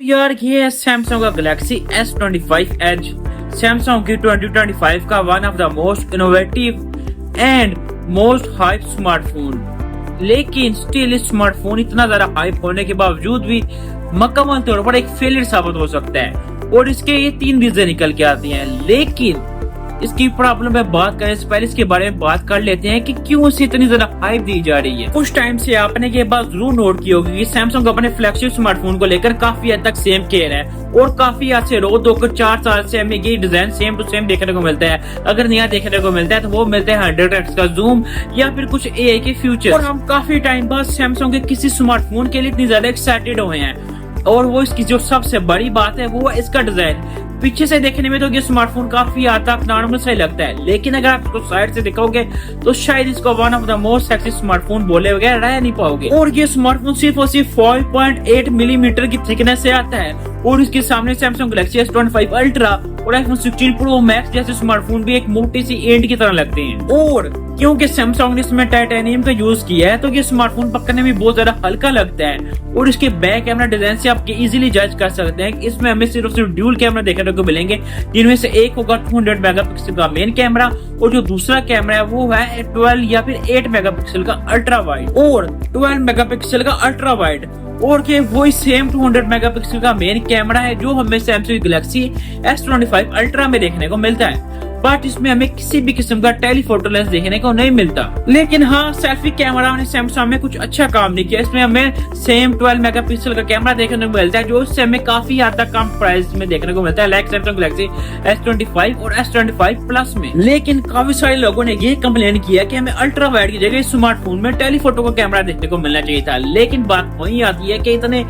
यार ये है सैमसंग का गैलेक्सी S25 एज। सैमसंग की 2025 का one of the most innovative and most hype smartphone. लेकिन स्टिल इस स्मार्टफोन इतना ज्यादा हाइप होने के बावजूद भी मुकम्मल तौर पर एक फेलियर साबित हो सकता है और इसके ये 3 रीजन निकल के आती हैं। लेकिन इसकी प्रॉब्लम पे बात करने से पहले इसके बारे में बात कर लेते हैं कि क्यों इसे इतनी ज्यादा हाइप दी जा रही है। कुछ टाइम से आपने ये बात जरूर नोट की होगी कि सैमसंग अपने फ्लैगशिप स्मार्टफोन को लेकर काफी हद तक सेम केयर है और काफी आज से रोज 2-4 साल से हमें ये डिजाइन सेम टू सेम देखने को मिलता है। अगर नया देखने को मिलता है तो वो मिलता है 100x का जूम या फिर कुछ AI के फीचर। और हम काफी टाइम बाद सैमसंग के किसी स्मार्टफोन के लिए इतनी ज्यादा एक्साइटेड हुए हैं और वो इसकी जो सबसे बड़ी बात है वो है इसका डिजाइन। पीछे से देखने में तो ये स्मार्टफोन काफी हद तक नॉर्मल सा लगता है, लेकिन अगर आप इसको साइड से देखोगे तो शायद इसको one of the most sexy smartphone बोले बगैर रह नहीं पाओगे। और ये स्मार्टफोन सिर्फ और सिर्फ 5.8 मिलीमीटर की थिकनेस से आता है और इसके सामने सैमसंग गैलेक्सी S25 अल्ट्रा और iPhone 16 Pro Max जैसे स्मार्टफोन भी एक मोटी सी एंड की तरह लगते हैं। और क्योंकि सैमसंग ने इसमें टाइटेनियम का यूज किया है तो ये स्मार्टफोन पकड़ने में बहुत ज्यादा हल्का लगता है। और इसके बैक कैमरा डिजाइन से आप इजीली जज कर सकते हैं कि इसमें हमें सिर्फ ड्यूल कैमरा देखने को मिलेंगे, जिनमें से एक होगा 200 मेगापिक्सल का मेन कैमरा और जो दूसरा कैमरा है वो है 12 या फिर 8 मेगापिक्सल का अल्ट्रा वाइड और 12 मेगापिक्सल का अल्ट्रा वाइड। और के वही सेम 200 मेगापिक्सल का मेन कैमरा है जो हमें सैमसंग गैलेक्सी S25 अल्ट्रा में देखने को मिलता है, बट इसमें हमें किसी भी किस्म का टेलीफोटो लेंस देखने को नहीं मिलता। लेकिन हाँ, सेल्फी कैमरा ने सैमसंग में कुछ अच्छा काम नहीं किया। इसमें हमें सेम 12 मेगापिक्सल का कैमरा देखने को मिलता है जो इससे हमें काफी हद तक कम प्राइस में देखने को मिलता है, लाइक सैमसंग गैलेक्सी S25 और S25 प्लस में। लेकिन काफी सारे लोगों ने ये कंप्लेन किया कि हमें अल्ट्रा वाइड की जगह स्मार्टफोन में टेलीफोटो का कैमरा देखने को मिलना चाहिए था। लेकिन बात वही आती है कि इतने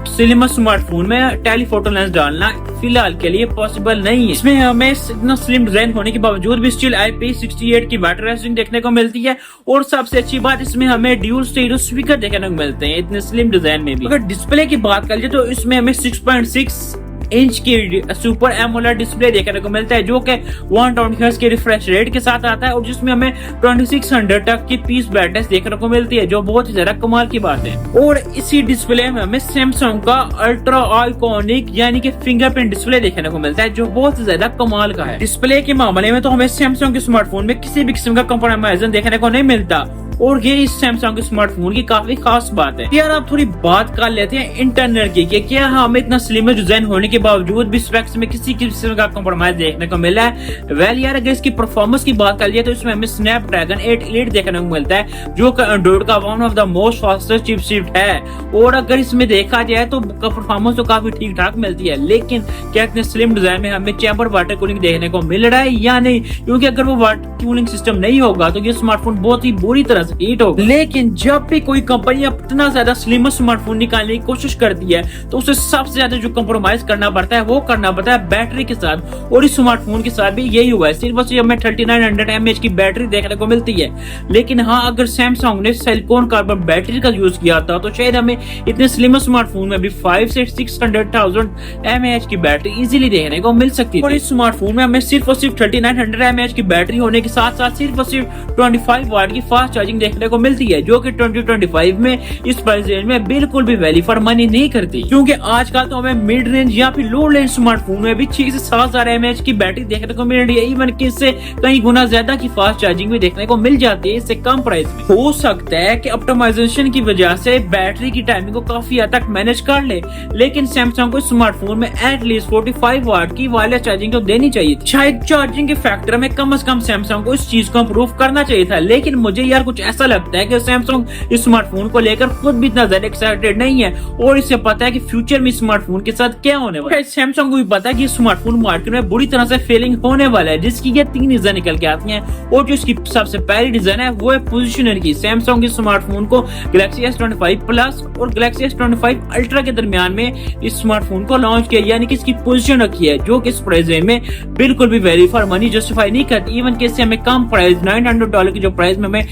स्लिम स्मार्टफोन में टेलीफोटो लेंस डालना फिलहाल के लिए पॉसिबल नहीं है। इसमें हमें इतना स्लिम डिजाइन होने के बावजूद भी स्टिल IP68 की बैटरी रेटिंग देखने को मिलती है और सबसे अच्छी बात इसमें हमें ड्यूल स्टीरियो स्पीकर देखने को मिलते हैं इतने स्लिम डिजाइन में भी। अगर डिस्प्ले की बात कर ले तो इसमें हमें 6.6 इंच की सुपर एमोलेड डिस्प्ले देखने को मिलता है जो कि 120 हर्ट्ज के रिफ्रेश रेट के साथ आता है और जिसमें हमें 2600 तक की पीस ब्राइटनेस देखने को मिलती है जो बहुत ही ज्यादा कमाल की बात है। और इसी डिस्प्ले में हमें सैमसंग का अल्ट्रा आइकॉनिक यानी कि फिंगरप्रिंट डिस्प्ले देखने को मिलता है जो बहुत ही ज्यादा कमाल का है। डिस्प्ले के मामले में तो हमें सैमसंग के स्मार्टफोन में किसी भी किस्म का कंप्रोमाइज देखने को नहीं मिलता और ये इस सैमसंग के स्मार्टफोन की काफी खास बात है। यार आप थोड़ी बात कर लेते हैं इंटरनल की कि क्या हमें इतना स्लिम डिजाइन होने के बावजूद भी स्पेक्स में किसी किस्म का कंप्रोमाइज देखने को मिला है। वेल यार, अगर इसकी परफॉर्मेंस की बात कर लिया तो इसमें हमें स्नैपड्रैगन 8 एलीट देखने को मिलता है जो कि एंड्रॉइड का one of the most fastest chipset है। और अगर इसमें देखा जाए तो परफॉर्मेंस तो काफी ठीक ठाक मिलती है, लेकिन क्या इतने स्लिम डिजाइन में हमें चैम्बर वाटर कूलिंग देखने को मिल रहा है या नहीं, क्योंकि अगर वो वाटर कूलिंग सिस्टम नहीं होगा तो ये स्मार्टफोन बहुत ही बुरी तरह से हीट होगा। लेकिन जब भी कोई कंपनी इतना ज्यादा स्लिम स्मार्टफोन निकालने की कोशिश करती है तो उसे सबसे ज्यादा जो कंप्रोमाइज करना पड़ता है वो करना पड़ता है बैटरी के साथ। और इस स्मार्टफोन के साथ भी यही हुआ है, सिर्फ हमें 3900 mAh की बैटरी देखने को मिलती है। लेकिन हाँ, अगर सैमसंग ने सिलिकॉन कार्बन बैटरी का यूज किया था तो शायद हमें इतने स्लिम स्मार्टफोन में भी 500 से 600,000 mAh की बैटरी इजीली देखने को मिल सकती है। और इस स्मार्टफोन में हमें सिर्फ और सिर्फ 3900 mAh की बैटरी होने के साथ साथ सिर्फ और सिर्फ 25 वाट की फास्ट चार्जिंग देखने को मिलती है जो कि 2025 में इस प्राइस रेंज में बिल्कुल भी वैल्यू फॉर मनी नहीं करती। क्योंकि आजकल तो हमें मिड रेंज या फिर लो रेंज स्मार्टफोन में भी 6 से 7000 mAh की बैटरी देखने को मिल रही है, इवन कि इससे कई गुना ज्यादा की फास्ट चार्जिंग भी देखने को मिल जाती है इससे कम प्राइस में। हो सकता है कि ऑप्टिमाइजेशन की वजह से बैटरी की टाइमिंग को काफी हद तक मैनेज कर ले, लेकिन सैमसंग को स्मार्टफोन में एटलीस्ट 45 वाट की वायरलेस चार्जिंग तो देनी चाहिए थी। शायद चार्जिंग के फैक्टर में कम से कम सैमसंग को इस चीज को इम्प्रूव करना चाहिए था। लेकिन मुझे यार कुछ ऐसा लगता है कि सैमसंग इस स्मार्टफोन को लेकर खुद भी इतना ज्यादा एक्साइटेड नहीं है और इसे पता है कि फ्यूचर में स्मार्टफोन के साथ क्या होने वाला है। सैमसंग को भी पता है कि स्मार्टफोन मार्केट में बुरी तरह से फेलिंग होने वाला है, जिसकी ये 3 रीजन निकल के आती हैं। और जो इसकी सबसे पहली रीजन है वो है पोजीशनर की। सैमसंग इस स्मार्टफोन को गैलेक्सी S25 प्लस और गैलेक्सी S25 अल्ट्रा के दरमियान में इस स्मार्टफोन को लॉन्च किया, यानी कि इसकी पोजीशन रखी है जो कि इस प्राइस रेंज में बिल्कुल भी वैल्यू फॉर मनी जस्टिफाई नहीं करती। इवन कि इससे हमें कम प्राइस $900 की जो प्राइस में हमें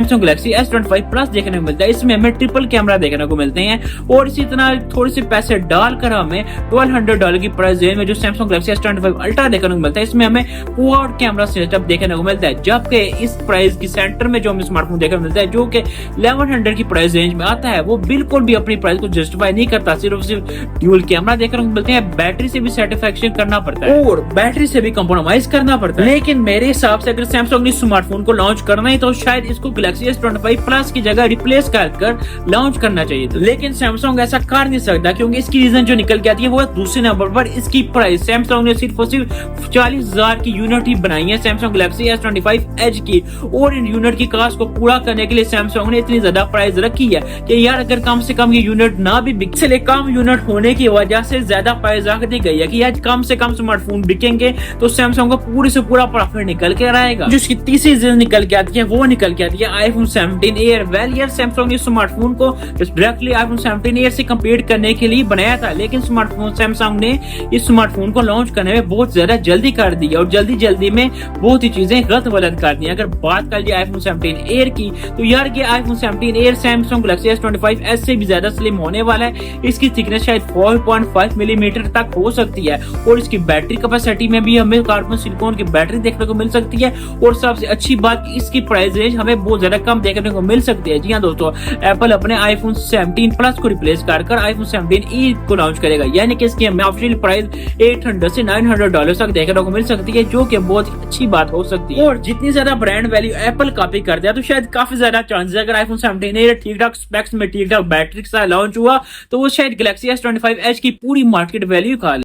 सैमसंग गैलेक्सी S25 प्लस देखने को मिलता है। इसमें हमें ट्रिपल कैमरा देखने को मिलते हैं और इसी तरह थोड़े से पैसे डालकर हमें $1200 की प्राइस रेंज में जो सैमसंग गैलेक्सी S25 अल्ट्रा देखने को मिलता है, इसमें हमें क्वाड कैमरा सेटअप देखने को मिलता है। जबकि इस प्राइस की सेंटर में जो हमें स्मार्टफोन देखने को मिलता है जो कि 1100 की प्राइस रेंज में आता है, वो बिल्कुल भी अपनी प्राइस को जस्टिफाई नहीं करता। सिर्फ ड्यूल कैमरा देखने को मिलते हैं, बैटरी से भी सेटिस्फेक्शन करना पड़ता है और बैटरी से भी कंप्रोमाइज करना पड़ता है। लेकिन मेरे हिसाब से अगर सैमसंग ने स्मार्टफोन को लॉन्च करना है तो शायद इसको गैलेक्सी S25 प्लस की जगह रिप्लेस कर लॉन्च करना चाहिए था। लेकिन सैमसंग ऐसा कर नहीं सकता क्योंकि इसकी रीजन जो निकल के आती है वो है दूसरे नंबर पर इसकी प्राइस। सैमसंग ने सिर्फ और सिर्फ 40,000 की यूनिट ही बनाई है सैमसंग गैलेक्सी S25 एज की, और इन यूनिट की कास्ट को पूरा करने के लिए सैमसंग ने इतनी ज्यादा प्राइस रखी है कि यार अगर कम से कम ये यूनिट ना भी बिक, इसलिए कम यूनिट होने की वजह से ज्यादा प्राइस रख दी गई है कि आज कम से कम स्मार्टफोन बिकेंगे तो सैमसंग को पूरे से पूरा प्रॉफिट निकल के आएगा। जो इसकी तीसरी चीज निकल के आती है वो निकल के आती है आईफोन 17 एयर। वेल यार सैमसंग ने स्मार्टफोन को डायरेक्टली आईफोन 17 एयर से कंपेयर करने के लिए बनाया था, लेकिन स्मार्टफोन सैमसंग ने इस स्मार्टफोन को लॉन्च करने में बहुत ज्यादा जल्दी कर दी और जल्दी में बहुत ही चीजें गलत कर दी। अगर बात कर लिया आईफोन 17 एयर की तो यार ये iPhone 17 air Samsung Galaxy S25 S से भी ज्यादा स्लिम होने वाला है। इसकी थिकनेस शायद 4.5 मिलीमीटर तक हो सकती है और इसकी बैटरी कैपेसिटी में भी हमें कार्बन सिलिकॉन की बैटरी देखने को मिल सकती है। और सबसे अच्छी बात इसकी प्राइस रेंज हमें बहुत ज्यादा कम देखने को मिल सकती है। जी हाँ दोस्तों, एप्पल अपने आईफोन 17 प्लस को रिप्लेस कर आईफोन 17 को लॉन्च करेगा, यानी कि इसकी हमें ऑफिशियल प्राइस $800 से $900 तक देखने को मिल सकती है, जो कि बहुत अच्छी बात हो सकती है। और जितनी ज्यादा ब्रांड वैल्यू एप्पल कॉपी कर दिया तो शायद काफी ज्यादा चांसेस अगर आईफोन 17 ठीक ठाक स्पेक्स में ठीक ठाक बैटरी के साथ लॉन्च हुआ तो वो शायद गैलेक्सी S25 एज की पूरी मार्केट वैल्यू खा ले।